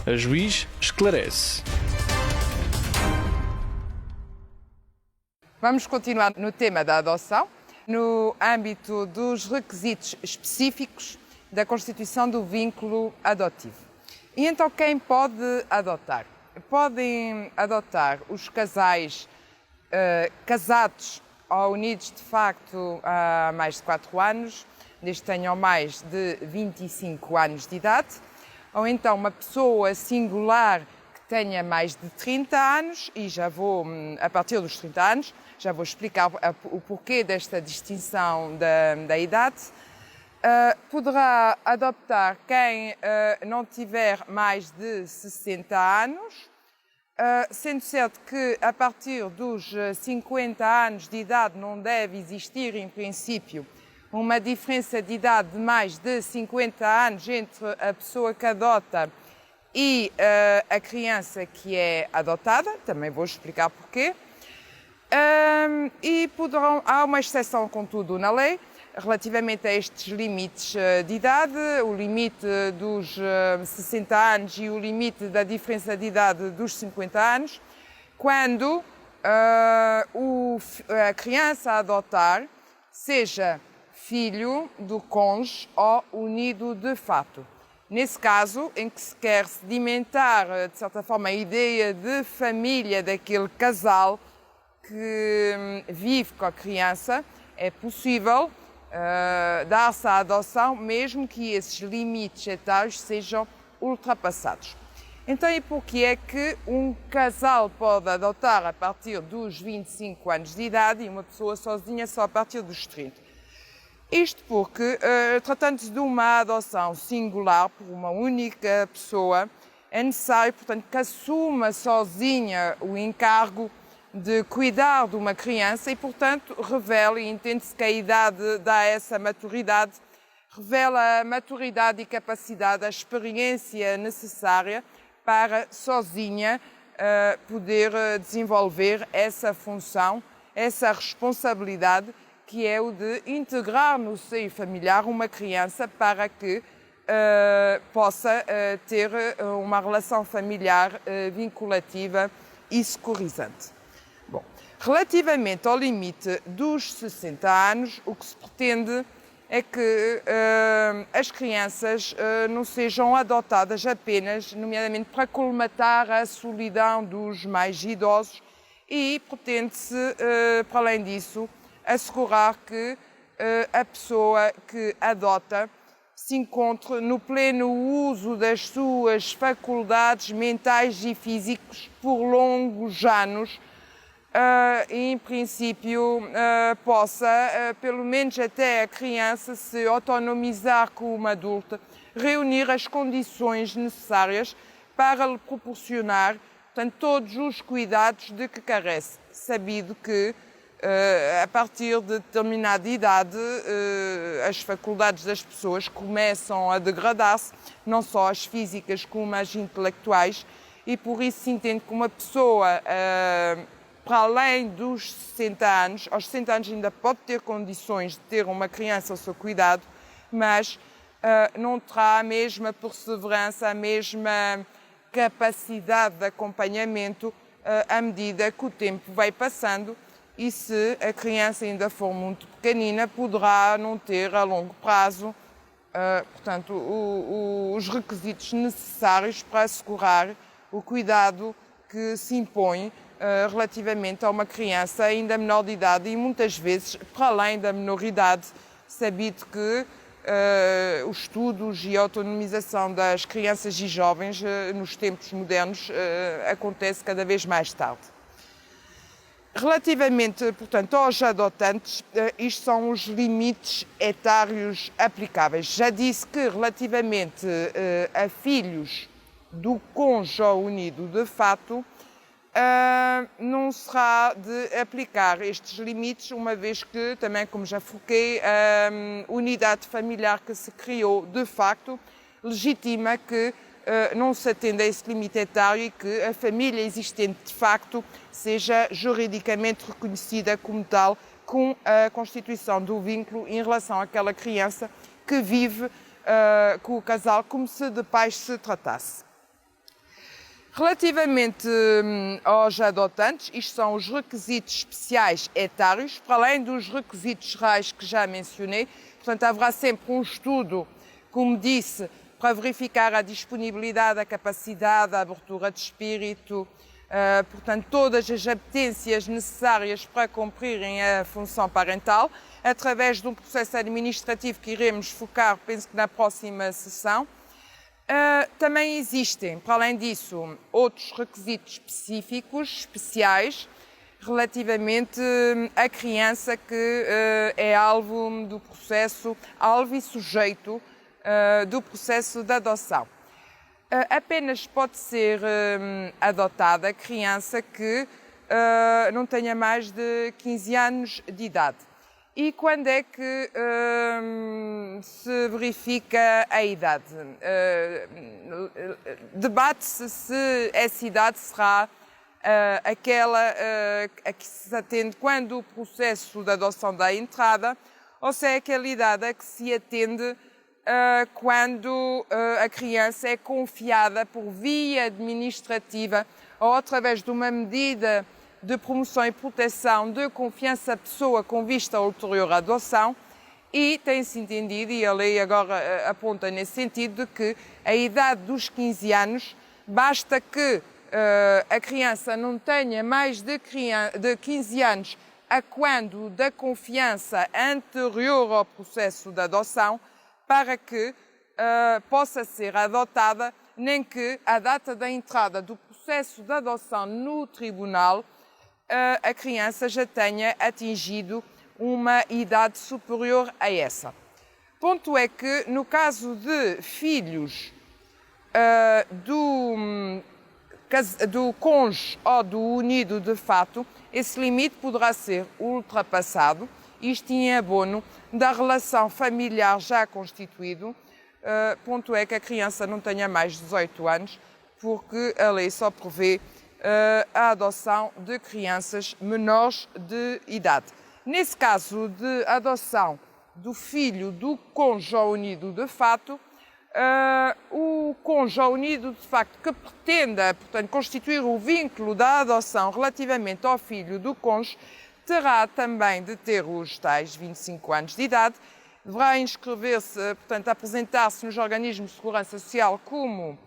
A juiz esclarece. Vamos continuar no tema da adoção, no âmbito dos requisitos específicos da constituição do vínculo adotivo. E então quem pode adotar? Podem adotar os casais casados ou unidos de facto há mais de 4 anos, desde que tenham mais de 25 anos de idade, ou então uma pessoa singular que tenha mais de 30 anos, e já vou, a partir dos 30 anos, já vou explicar o porquê desta distinção da idade. Poderá adoptar quem não tiver mais de 60 anos, sendo certo que a partir dos 50 anos de idade não deve existir, em princípio, uma diferença de idade de mais de 50 anos entre a pessoa que adota e a criança que é adotada, também vou explicar porquê. Há uma exceção, contudo, na lei, relativamente a estes limites de idade, o limite dos 60 anos e o limite da diferença de idade dos 50 anos, quando a criança a adotar seja filho do cônjuge ou unido de fato. Nesse caso, em que se quer sedimentar, de certa forma, a ideia de família daquele casal que vive com a criança, é possível dar-se à adoção, mesmo que esses limites etários sejam ultrapassados. Então, e por que é que um casal pode adotar a partir dos 25 anos de idade e uma pessoa sozinha só a partir dos 30? Isto porque, tratando-se de uma adoção singular por uma única pessoa, é necessário, portanto, que assuma sozinha o encargo de cuidar de uma criança e, portanto, revela, e entende-se que a idade dá essa maturidade, revela a maturidade e capacidade, a experiência necessária para, sozinha, poder desenvolver essa função, essa responsabilidade, que é o de integrar no seio familiar uma criança para que possa ter uma relação familiar vinculativa e securizante. Bom, relativamente ao limite dos 60 anos, o que se pretende é que as crianças não sejam adotadas apenas, nomeadamente para colmatar a solidão dos mais idosos, e pretende-se, para além disso, assegurar que a pessoa que adota se encontre no pleno uso das suas faculdades mentais e físicas por longos anos, e, em princípio, possa, pelo menos até a criança, se autonomizar como adulta, reunir as condições necessárias para lhe proporcionar, portanto, todos os cuidados de que carece, sabido que a partir de determinada idade as faculdades das pessoas começam a degradar-se, não só as físicas como as intelectuais, e por isso se entende que uma pessoa, para além dos 60 anos, aos 60 anos ainda pode ter condições de ter uma criança ao seu cuidado, mas não terá a mesma perseverança, a mesma capacidade de acompanhamento à medida que o tempo vai passando. E se a criança ainda for muito pequenina, poderá não ter a longo prazo, portanto, os requisitos necessários para assegurar o cuidado que se impõe relativamente a uma criança ainda menor de idade e muitas vezes para além da menoridade, sabido que os estudos e a autonomização das crianças e jovens nos tempos modernos acontece cada vez mais tarde. Relativamente, portanto, aos adotantes, isto são os limites etários aplicáveis. Já disse que, relativamente a filhos do cônjuge unido de fato, não será de aplicar estes limites, uma vez que, também como já foquei, a unidade familiar que se criou de facto legitima que não se atenda a esse limite etário e que a família existente de facto seja juridicamente reconhecida como tal, com a constituição do vínculo em relação àquela criança que vive com o casal como se de pais se tratasse. Relativamente aos adotantes, isto são os requisitos especiais etários, para além dos requisitos gerais que já mencionei. Portanto, haverá sempre um estudo, como disse, para verificar a disponibilidade, a capacidade, a abertura de espírito, portanto, todas as apetências necessárias para cumprirem a função parental, através de um processo administrativo que iremos focar, penso que na próxima sessão. Também existem, para além disso, outros requisitos específicos, especiais, relativamente à criança que é alvo do processo, alvo e sujeito do processo de adoção. Apenas pode ser adotada a criança que não tenha mais de 15 anos de idade. E quando é que se verifica a idade? Debate-se se essa idade será aquela a que se atende quando o processo de adoção dá entrada, ou se é aquela idade a que se atende quando a criança é confiada por via administrativa ou através de uma medida de promoção e proteção de confiança à pessoa com vista à ulterior adoção, e tem-se entendido, e a lei agora aponta nesse sentido, de que a idade dos 15 anos, basta que a criança não tenha mais de 15 anos a quando da confiança anterior ao processo de adoção, para que possa ser adotada, nem que a data da entrada do processo de adoção no tribunal a criança já tenha atingido uma idade superior a essa. Ponto é que, no caso de filhos do cônjuge ou do unido de fato, esse limite poderá ser ultrapassado, isto em abono da relação familiar já constituído. Ponto é que a criança não tenha mais de 18 anos, porque a lei só prevê a adoção de crianças menores de idade. Nesse caso de adoção do filho do cônjuge unido de fato, o cônjuge unido de facto que pretenda, portanto, constituir o vínculo da adoção relativamente ao filho do cônjuge, terá também de ter os tais 25 anos de idade, deverá inscrever-se, portanto, apresentar-se nos organismos de segurança social como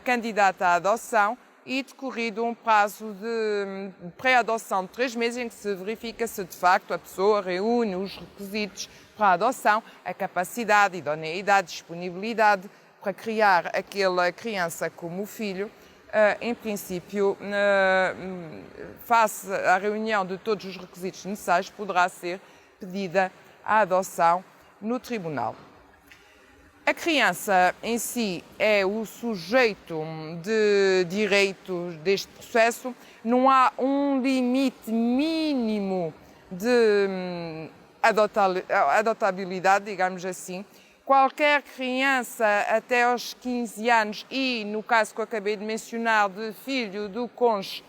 candidata à adoção, e decorrido um prazo de pré-adoção de 3 meses, em que se verifica se de facto a pessoa reúne os requisitos para a adoção, a capacidade, idoneidade, disponibilidade para criar aquela criança como filho. Em princípio, face à reunião de todos os requisitos necessários, poderá ser pedida a adoção no tribunal. A criança em si é o sujeito de direito deste processo, não há um limite mínimo de adotabilidade, digamos assim. Qualquer criança até aos 15 anos e, no caso que eu acabei de mencionar, de filho do cônjuge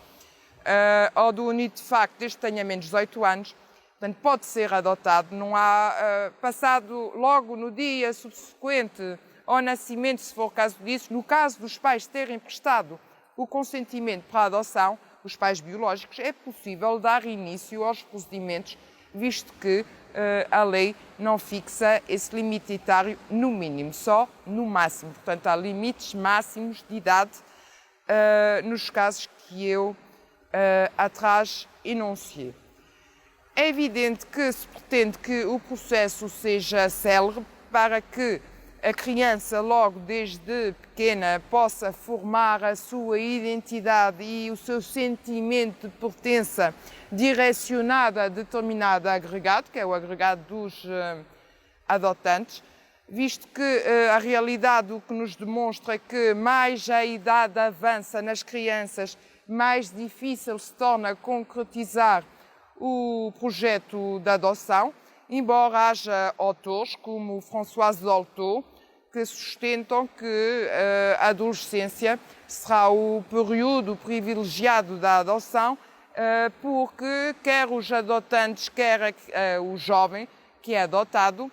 ou do unido de facto, desde que tenha menos de 18 anos, portanto, pode ser adotado. Não há, passado logo no dia subsequente ao nascimento, se for o caso disso, no caso dos pais terem prestado o consentimento para a adoção, os pais biológicos, é possível dar início aos procedimentos, visto que a lei não fixa esse limite etário no mínimo, só no máximo. Portanto, há limites máximos de idade nos casos que eu atrás enunciei. É evidente que se pretende que o processo seja célere para que a criança, logo desde pequena, possa formar a sua identidade e o seu sentimento de pertença direcionado a determinado agregado, que é o agregado dos adotantes, visto que a realidade o que nos demonstra é que mais a idade avança nas crianças, mais difícil se torna concretizar o projeto de adoção, embora haja autores como Françoise Dolto que sustentam que a adolescência será o período privilegiado da adoção, porque quer os adotantes, quer o jovem que é adotado,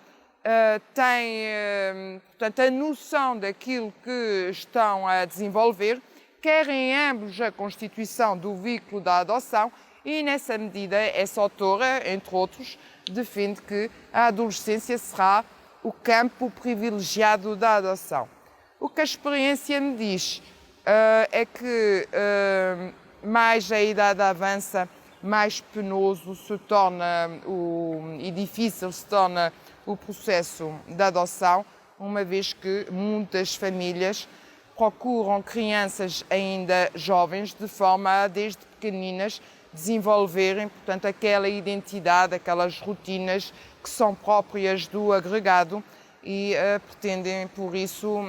tem, portanto, a noção daquilo que estão a desenvolver querem ambos a constituição do vínculo da adoção e, nessa medida, essa autora, entre outros, defende que a adolescência será o campo privilegiado da adoção. O que a experiência me diz é que mais a idade avança, mais penoso se torna e difícil se torna o processo da adoção, uma vez que muitas famílias procuram crianças ainda jovens, de forma a, desde pequeninas, desenvolverem, portanto, aquela identidade, aquelas rotinas que são próprias do agregado e pretendem, por isso,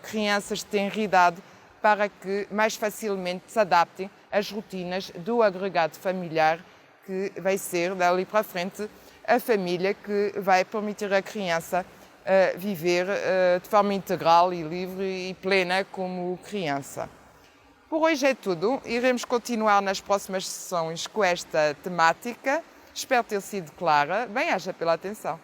crianças de tenra idade para que mais facilmente se adaptem às rotinas do agregado familiar, que vai ser, dali para frente, a família que vai permitir à criança viver de forma integral e livre e plena como criança. Por hoje é tudo. Iremos continuar nas próximas sessões com esta temática. Espero ter sido clara. Bem-aja pela atenção.